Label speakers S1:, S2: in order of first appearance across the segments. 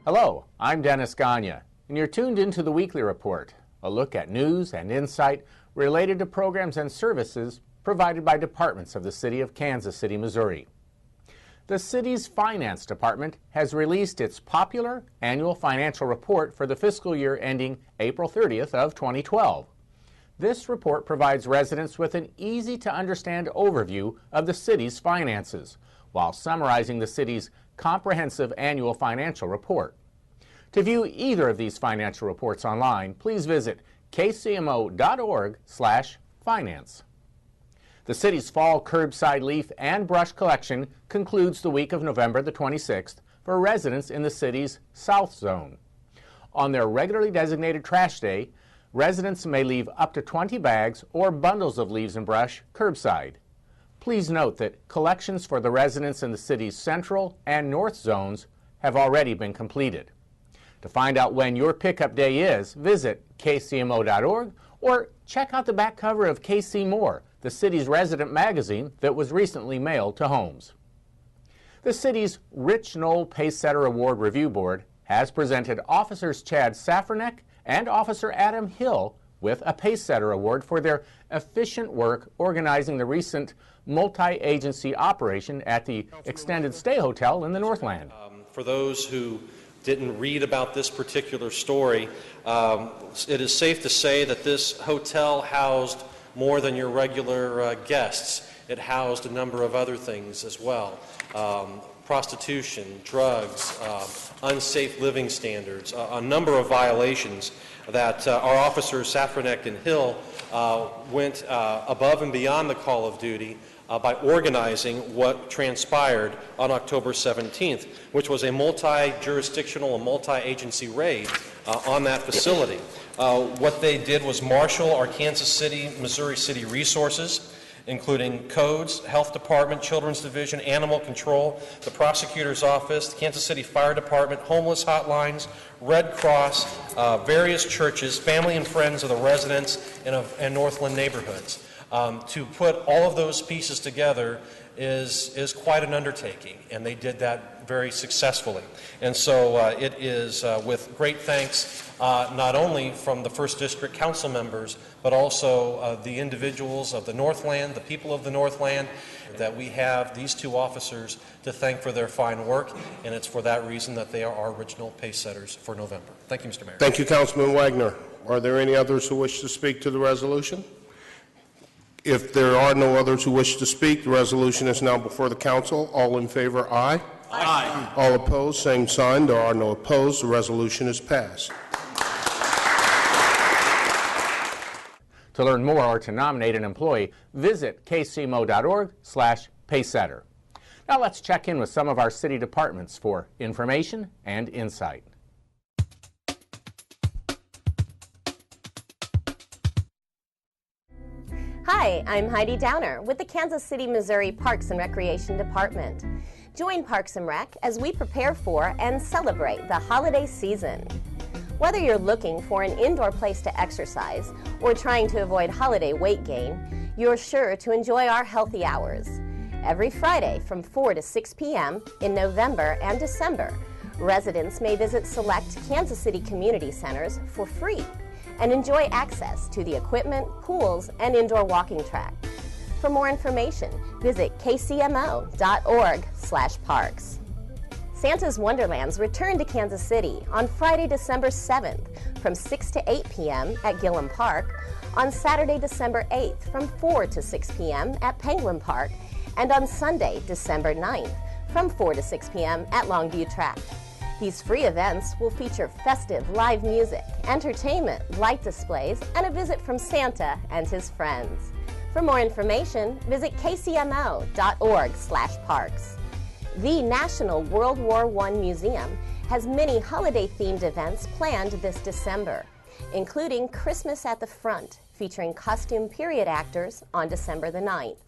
S1: Hello, I'm Dennis Gagne, and you're tuned into the Weekly Report, a look at news and insight related to programs and services provided by departments of the City of Kansas City, Missouri. The city's Finance Department has released its popular annual financial report for the fiscal year ending April 30th of 2012. This report provides residents with an easy-to-understand overview of the city's finances, while summarizing the city's comprehensive annual financial report. To view either of these financial reports online, please visit kcmo.org/finance. The city's fall curbside leaf and brush collection concludes the week of November the 26th for residents in the city's South Zone. On their regularly designated trash day, residents may leave up to 20 bags or bundles of leaves and brush curbside. Please note that collections for the residents in the city's Central and North Zones have already been completed. To find out when your pickup day is, visit kcmo.org or check out the back cover of KC More, the city's resident magazine that was recently mailed to homes. The city's Rich Knoll Pacesetter Award Review Board has presented Officers Chad Safranek and Officer Adam Hill with a Pacesetter Award for their efficient work organizing the recent multi-agency operation at the Extended Stay Hotel in the Northland.
S2: For those who didn't read about this particular story, it is safe to say that this hotel housed more than your regular guests. It housed a number of other things as well. Prostitution, drugs, unsafe living standards, a number of violations that our officers Safranek and Hill went above and beyond the call of duty by organizing what transpired on October 17th, which was a multi-jurisdictional and multi-agency raid on that facility. What they did was marshal our Kansas City, Missouri City resources, including codes, health department, children's division, animal control, the prosecutor's office, the Kansas City Fire Department, homeless hotlines, Red Cross, various churches, family and friends of the residents in Northland neighborhoods. To put all of those pieces together is quite an undertaking, and they did that very successfully. And so it is with great thanks not only from the 1st District Council members, but also the individuals of the Northland, the people of the Northland, that we have these two officers to thank for their fine work, and it's for that reason that they are our original pace setters for November. Thank you, Mr. Mayor.
S3: Thank you, Councilman Wagner. Are there any others who wish to speak to the resolution? If there are no others who wish to speak, the resolution is now before the council. All in favor, aye.
S4: Aye.
S3: All opposed, same sign. There are no opposed. The resolution is passed.
S1: To learn more or to nominate an employee, visit kcmo.org/pacesetter. Now let's check in with some of our city departments for information and insight.
S5: Hi, I'm Heidi Downer with the Kansas City, Missouri Parks and Recreation Department. Join Parks and Rec as we prepare for and celebrate the holiday season. Whether you're looking for an indoor place to exercise or trying to avoid holiday weight gain, you're sure to enjoy our healthy hours. Every Friday from 4 to 6 p.m. in November and December, residents may visit select Kansas City community centers for free and enjoy access to the equipment, pools, and indoor walking track. For more information, visit kcmo.org/parks. Santa's Wonderlands return to Kansas City on Friday, December 7th from 6 to 8 p.m. at Gillum Park, on Saturday, December 8th from 4 to 6 p.m. at Penguin Park, and on Sunday, December 9th from 4 to 6 p.m. at Longview Tract. These free events will feature festive live music, entertainment, light displays, and a visit from Santa and his friends. For more information, visit kcmo.org/parks. The National World War I Museum has many holiday-themed events planned this December, including Christmas at the Front, featuring costume period actors on December the 9th,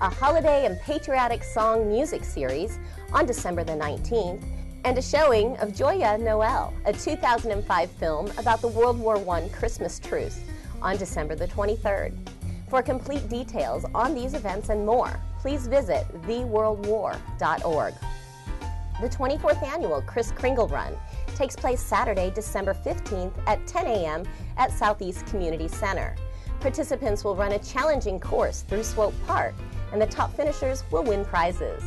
S5: a holiday and patriotic song music series on December the 19th, and a showing of Joya Noel, a 2005 film about the World War I Christmas truce, on December the 23rd. For complete details on these events and more, please visit theworldwar.org. The 24th annual Kris Kringle Run takes place Saturday, December 15th at 10 a.m. at Southeast Community Center. Participants will run a challenging course through Swope Park, and the top finishers will win prizes.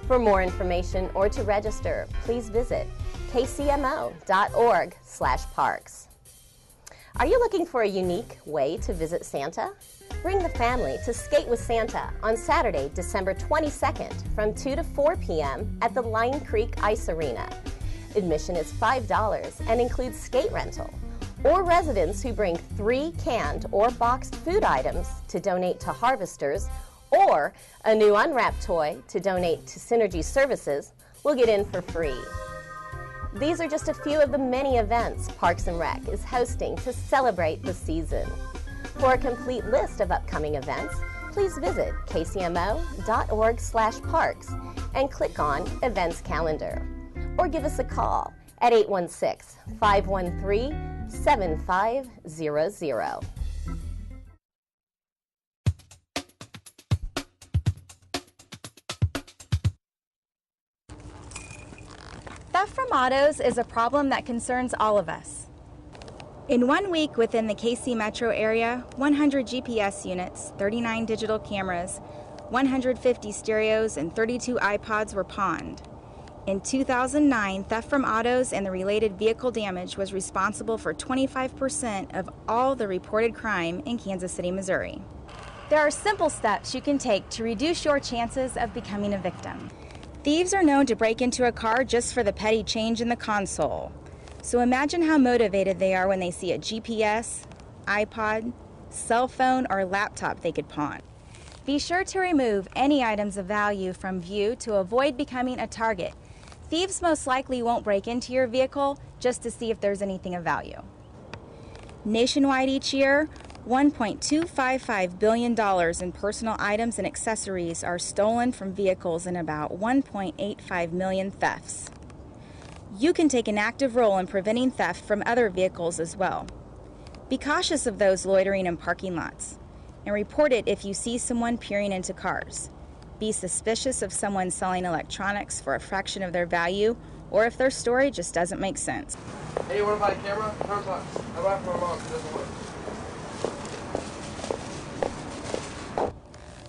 S5: For more information or to register, please visit kcmo.org/parks. Are you looking for a unique way to visit Santa? Bring the family to Skate with Santa on Saturday, December 22nd from 2 to 4 p.m. at the Line Creek Ice Arena. Admission is $5 and includes skate rental. Or residents who bring 3 canned or boxed food items to donate to harvesters, or a new unwrapped toy to donate to Synergy Services will get in for free. These are just a few of the many events Parks and Rec is hosting to celebrate the season. For a complete list of upcoming events, please visit kcmo.org/parks and click on Events Calendar. Or give us a call at 816-513-7500.
S4: Theft from autos is a problem that concerns all of us. In 1 week within the KC metro area, 100 GPS units, 39 digital cameras, 150 stereos, and 32 iPods were pawned. In 2009, theft from autos and the related vehicle damage was responsible for 25% of all the reported crime in Kansas City, Missouri. There are simple steps you can take to reduce your chances of becoming a victim. Thieves are known to break into a car just for the petty change in the console. So imagine how motivated they are when they see a GPS, iPod, cell phone, or laptop they could pawn. Be sure to remove any items of value from view to avoid becoming a target. Thieves most likely won't break into your vehicle just to see if there's anything of value. Nationwide each year, $1.255 billion in personal items and accessories are stolen from vehicles in about 1.85 million thefts. You can take an active role in preventing theft from other vehicles as well. Be cautious of those loitering in parking lots, and report it if you see someone peering into cars. Be suspicious of someone selling electronics for a fraction of their value, or if their story just doesn't make sense.
S6: Hey, you want to buy a camera? $100. I buy it for my mom, it doesn't work.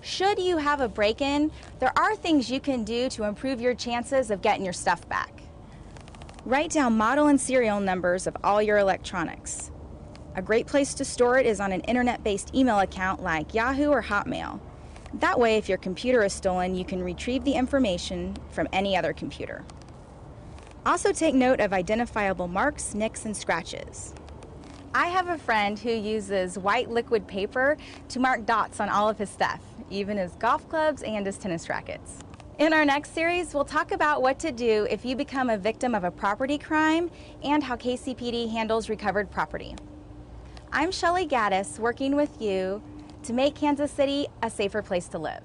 S4: Should you have a break-in, there are things you can do to improve your chances of getting your stuff back. Write down model and serial numbers of all your electronics. A great place to store it is on an internet-based email account like Yahoo or Hotmail. That way, if your computer is stolen, you can retrieve the information from any other computer. Also take note of identifiable marks, nicks, and scratches. I have a friend who uses white liquid paper to mark dots on all of his stuff, even his golf clubs and his tennis rackets. In our next series, we'll talk about what to do if you become a victim of a property crime and how KCPD handles recovered property. I'm Shelley Gaddis, working with you to make Kansas City a safer place to live.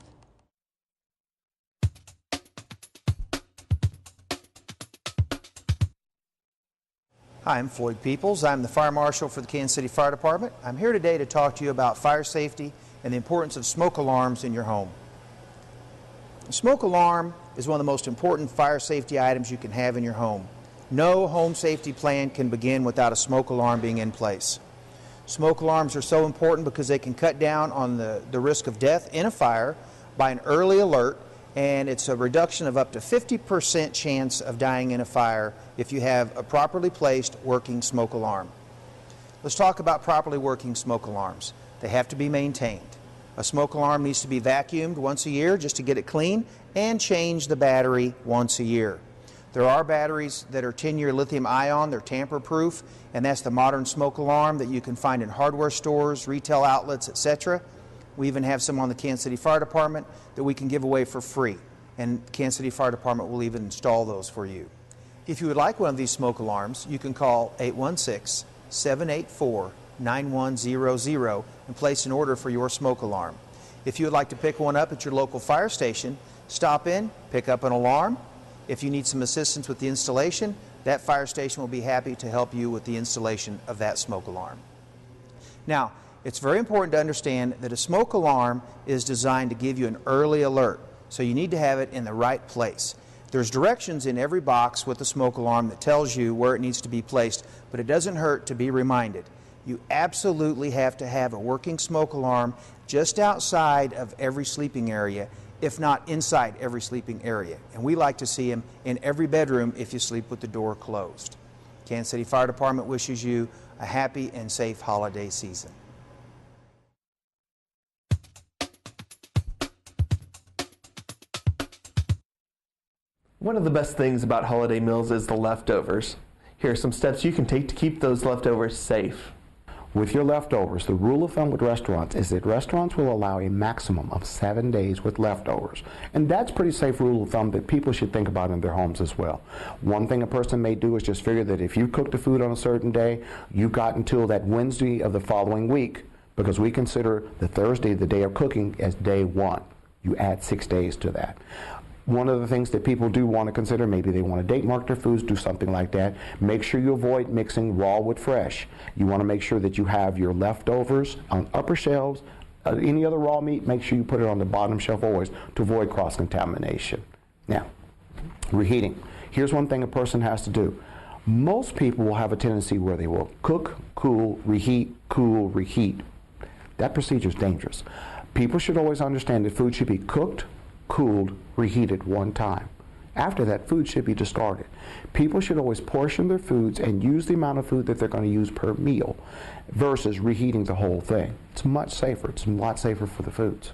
S7: Hi, I'm Floyd Peoples. I'm the Fire Marshal for the Kansas City Fire Department. I'm here today to talk to you about fire safety and the importance of smoke alarms in your home. A smoke alarm is one of the most important fire safety items you can have in your home. No home safety plan can begin without a smoke alarm being in place. Smoke alarms are so important because they can cut down on the risk of death in a fire by an early alert, and it's a reduction of up to 50% chance of dying in a fire if you have a properly placed working smoke alarm. Let's talk about properly working smoke alarms. They have to be maintained. A smoke alarm needs to be vacuumed once a year just to get it clean, and change the battery once a year. There are batteries that are 10-year lithium ion, they're tamper-proof, and that's the modern smoke alarm that you can find in hardware stores, retail outlets, etc. We even have some on the Kansas City Fire Department that we can give away for free, and the Kansas City Fire Department will even install those for you. If you would like one of these smoke alarms, you can call 816-784-9100 and place an order for your smoke alarm. If you would like to pick one up at your local fire station, stop in, pick up an alarm. If you need some assistance with the installation, that fire station will be happy to help you with the installation of that smoke alarm. Now, it's very important to understand that a smoke alarm is designed to give you an early alert, so you need to have it in the right place. There's directions in every box with the smoke alarm that tells you where it needs to be placed, but it doesn't hurt to be reminded. You absolutely have to have a working smoke alarm just outside of every sleeping area, if not inside every sleeping area. And we like to see them in every bedroom if you sleep with the door closed. Kansas City Fire Department wishes you a happy and safe holiday season.
S8: One of the best things about holiday meals is the leftovers. Here are some steps you can take to keep those leftovers safe.
S9: With your leftovers, the rule of thumb with restaurants is that restaurants will allow a maximum of 7 days with leftovers. And that's a pretty safe rule of thumb that people should think about in their homes as well. One thing a person may do is just figure that if you cook the food on a certain day, you've got until that Wednesday of the following week, because we consider the Thursday, the day of cooking, as day one. You add 6 days to that. One of the things that people do want to consider, maybe they want to date mark their foods, do something like that. Make sure you avoid mixing raw with fresh. You want to make sure that you have your leftovers on upper shelves. Any other raw meat, make sure you put it on the bottom shelf always to avoid cross-contamination. Now, reheating. Here's one thing a person has to do. Most people will have a tendency where they will cook, cool, reheat, cool, reheat. That procedure is dangerous. People should always understand that food should be cooked, cooled, reheated one time. After that, food should be discarded. People should always portion their foods and use the amount of food that they're going to use per meal versus reheating the whole thing. It's much safer. It's a lot safer for the foods.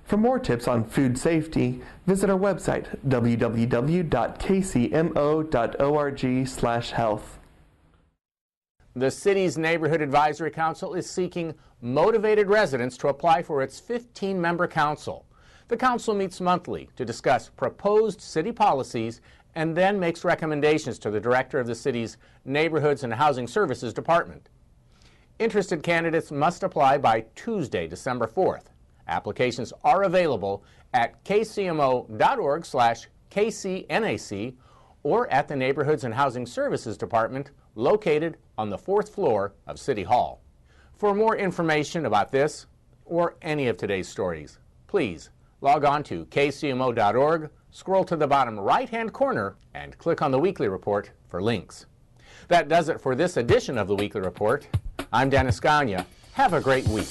S8: For more tips on food safety, visit our website, www.kcmo.org/health.
S1: The city's Neighborhood Advisory Council is seeking motivated residents to apply for its 15-member council. The council meets monthly to discuss proposed city policies and then makes recommendations to the director of the city's Neighborhoods and Housing Services Department. Interested candidates must apply by Tuesday, December 4th. Applications are available at kcmo.org/KCNAC or at the Neighborhoods and Housing Services Department located on the 4th floor of City Hall. For more information about this or any of today's stories, please log on to kcmo.org, scroll to the bottom right-hand corner, and click on the Weekly Report for links. That does it for this edition of the Weekly Report. I'm Dennis Gagne. Have a great week.